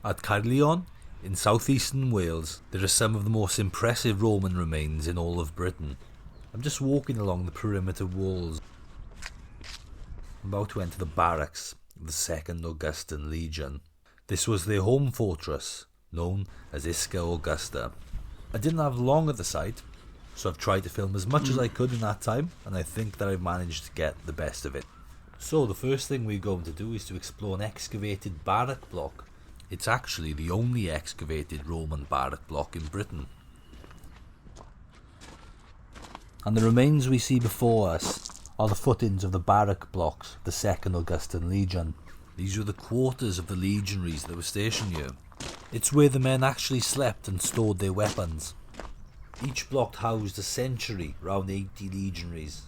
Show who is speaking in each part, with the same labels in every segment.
Speaker 1: At Caerleon, in southeastern Wales, there are some of the most impressive Roman remains in all of Britain. I'm just walking along the perimeter walls. I'm about to enter the barracks of the 2nd Augustan Legion. This was their home fortress, known as ISCA AUGUSTA. I didn't have long at the site, so I've tried to film as much as I could in that time, and I think that I've managed to get the best of it. So the first thing we're going to do is to explore an excavated barrack block. It's actually the only excavated Roman barrack block in Britain. And the remains we see before us are the footings of the barrack blocks of the 2nd Augustan Legion. These were the quarters of the legionaries that were stationed here. It's where the men actually slept and stored their weapons. Each block housed a century, around 80 legionaries.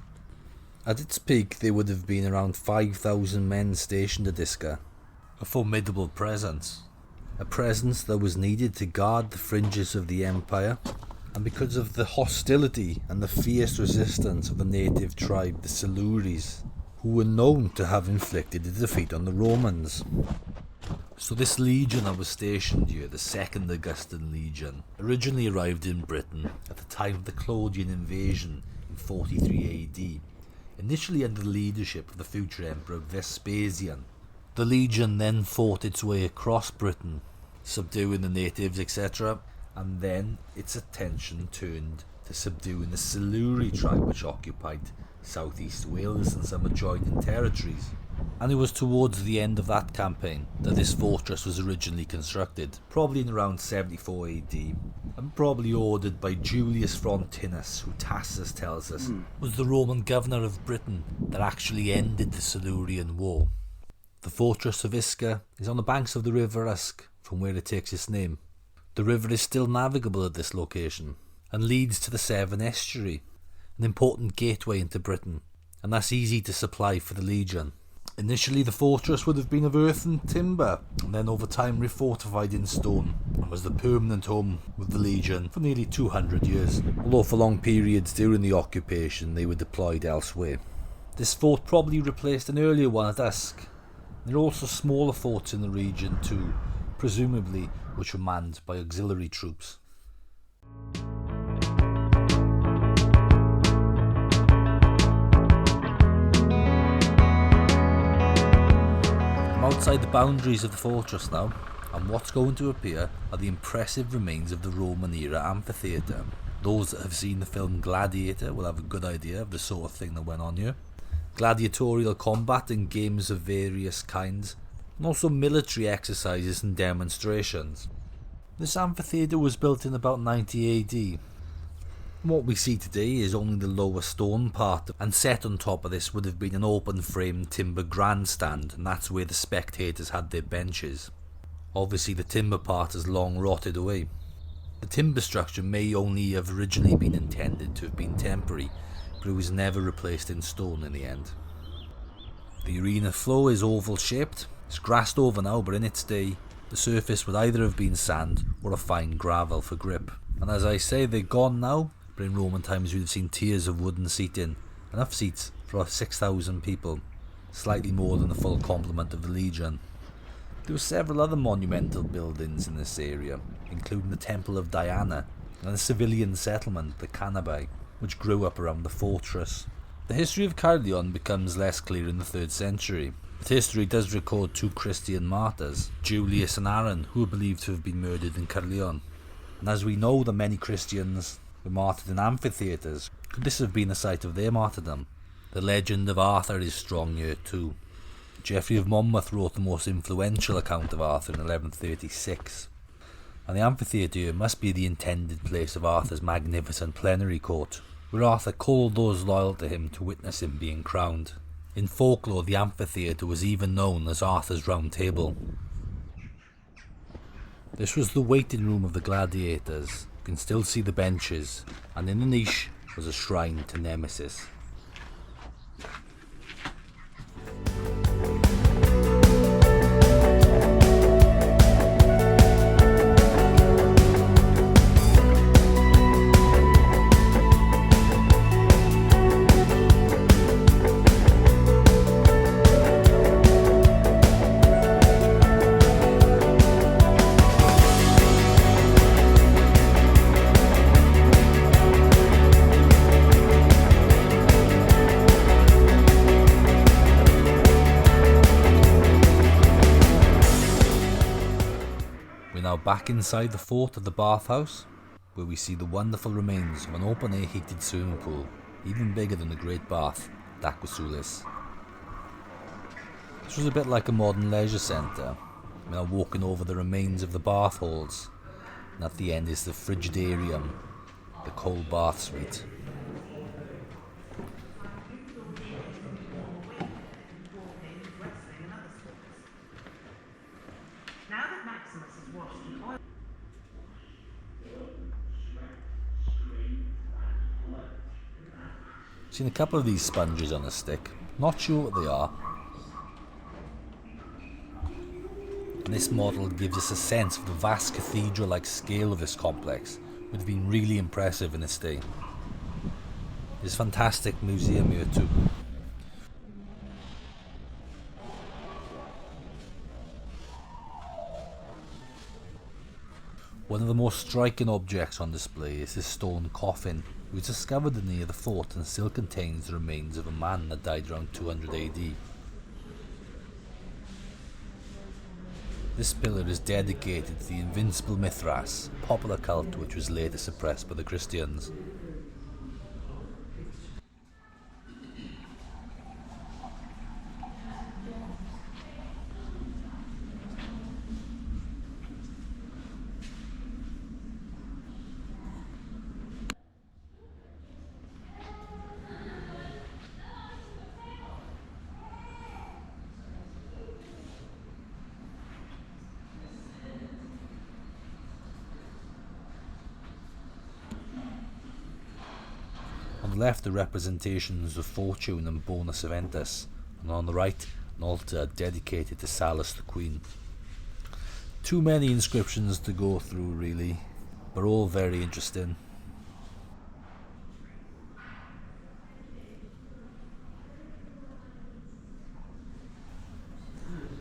Speaker 1: At its peak there would have been around 5,000 men stationed at ISCA. A formidable presence. A presence that was needed to guard the fringes of the empire, and because of the hostility and the fierce resistance of the native tribe, the Silures, who were known to have inflicted a defeat on the Romans. So this legion that was stationed here, the 2nd Augustan Legion, originally arrived in Britain at the time of the Claudian invasion in 43 AD, initially under the leadership of the future Emperor Vespasian. The legion then fought its way across Britain, subduing the natives, etc., and then its attention turned to subduing the Silure tribe, which occupied southeast Wales and some adjoining territories. And it was towards the end of that campaign that this fortress was originally constructed, probably in around 74 AD, and probably ordered by Julius Frontinus, who Tacitus tells us was the Roman governor of Britain that actually ended the Silurian War. The fortress of ISCA is on the banks of the River Usk, from where it takes its name. The river is still navigable at this location, and leads to the Severn Estuary, an important gateway into Britain, and that's easy to supply for the Legion. Initially the fortress would have been of earth and timber, and then over time refortified in stone, and was the permanent home of the Legion for nearly 200 years, although for long periods during the occupation they were deployed elsewhere. This fort probably replaced an earlier one at Usk. There are also smaller forts in the region too, presumably which were manned by auxiliary troops. I'm outside the boundaries of the fortress now, and what's going to appear are the impressive remains of the Roman era amphitheatre. Those that have seen the film Gladiator will have a good idea of the sort of thing that went on here. Gladiatorial combat and games of various kinds, and also military exercises and demonstrations. This amphitheatre was built in about 90 AD. What we see today is only the lower stone part, and set on top of this would have been an open frame timber grandstand, and that's where the spectators had their benches. Obviously the timber part has long rotted away. The timber structure may only have originally been intended to have been temporary, but it was never replaced in stone in the end. The arena floor is oval shaped. It's grassed over now, but in its day the surface would either have been sand or a fine gravel for grip. And as I say, they're gone now, but in Roman times we'd have seen tiers of wooden seating, enough seats for 6,000 people, slightly more than the full complement of the Legion. There were several other monumental buildings in this area, including the Temple of Diana and the civilian settlement, the Canabae, which grew up around the fortress. The history of Caerleon becomes less clear in the 3rd century, but history does record 2 Christian martyrs, Julius and Aaron, who are believed to have been murdered in Caerleon. And as we know that many Christians were martyred in amphitheatres, could this have been the site of their martyrdom? The legend of Arthur is strong here too. Geoffrey of Monmouth wrote the most influential account of Arthur in 1136, and the amphitheatre must be the intended place of Arthur's magnificent plenary court, where Arthur called those loyal to him to witness him being crowned. In folklore, the amphitheatre was even known as Arthur's Round Table. This was the waiting room of the gladiators. You can still see the benches, and in the niche was a shrine to Nemesis. Back inside the fort of the bathhouse, where we see the wonderful remains of an open-air heated swimming pool, even bigger than the Great Bath at Aquasulis. This was a bit like a modern leisure centre. We are walking over the remains of the bath halls, and at the end is the frigidarium, the cold bath suite. Seen a couple of these sponges on a stick, not sure what they are. And this model gives us a sense of the vast cathedral-like scale of this complex, which has been really impressive in its day. There's a fantastic museum here too. One of the most striking objects on display is this stone coffin, which was discovered near the fort and still contains the remains of a man that died around 200 AD. This pillar is dedicated to the invincible Mithras, a popular cult which was later suppressed by the Christians. On the left are representations of Fortune and Bonus Aventus, and on the right an altar dedicated to Salus the Queen. Too many inscriptions to go through really, but all very interesting.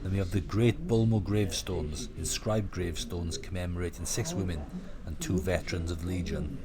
Speaker 1: Then we have the Great Bulmo gravestones, inscribed gravestones commemorating 6 women and 2 veterans of the Legion.